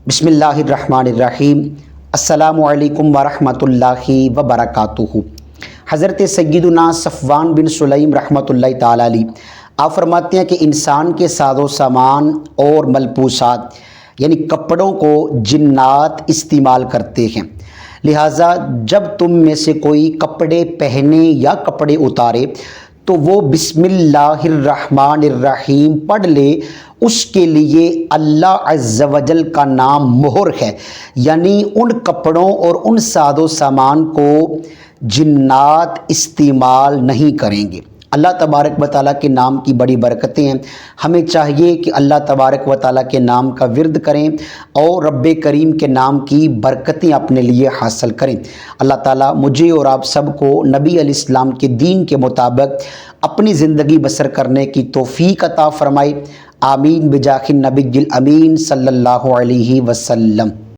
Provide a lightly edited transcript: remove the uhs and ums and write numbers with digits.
بسم اللہ الرحمن الرحیم۔ السلام علیکم ورحمۃ اللہ وبرکاتہ۔ حضرت سیدنا صفوان بن سلیم رحمۃ اللہ تعالیٰ علیہ آپ فرماتے ہیں کہ انسان کے ساز و سامان اور ملبوسات یعنی کپڑوں کو جنات استعمال کرتے ہیں، لہٰذا جب تم میں سے کوئی کپڑے پہنے یا کپڑے اتارے تو وہ بسم اللہ الرحمن الرحیم پڑھ لے۔ اس کے لیے اللہ عز و جل کا نام مہر ہے، یعنی ان کپڑوں اور ان ساز و سامان کو جنات استعمال نہیں کریں گے۔ اللہ تبارک و تعالیٰ کے نام کی بڑی برکتیں ہیں، ہمیں چاہیے کہ اللہ تبارک و تعالیٰ کے نام کا ورد کریں اور رب کریم کے نام کی برکتیں اپنے لیے حاصل کریں۔ اللہ تعالیٰ مجھے اور آپ سب کو نبی علیہ السلام کے دین کے مطابق اپنی زندگی بسر کرنے کی توفیق عطا فرمائے، آمین بجاہ النبی الامین صلی اللہ علیہ وسلم۔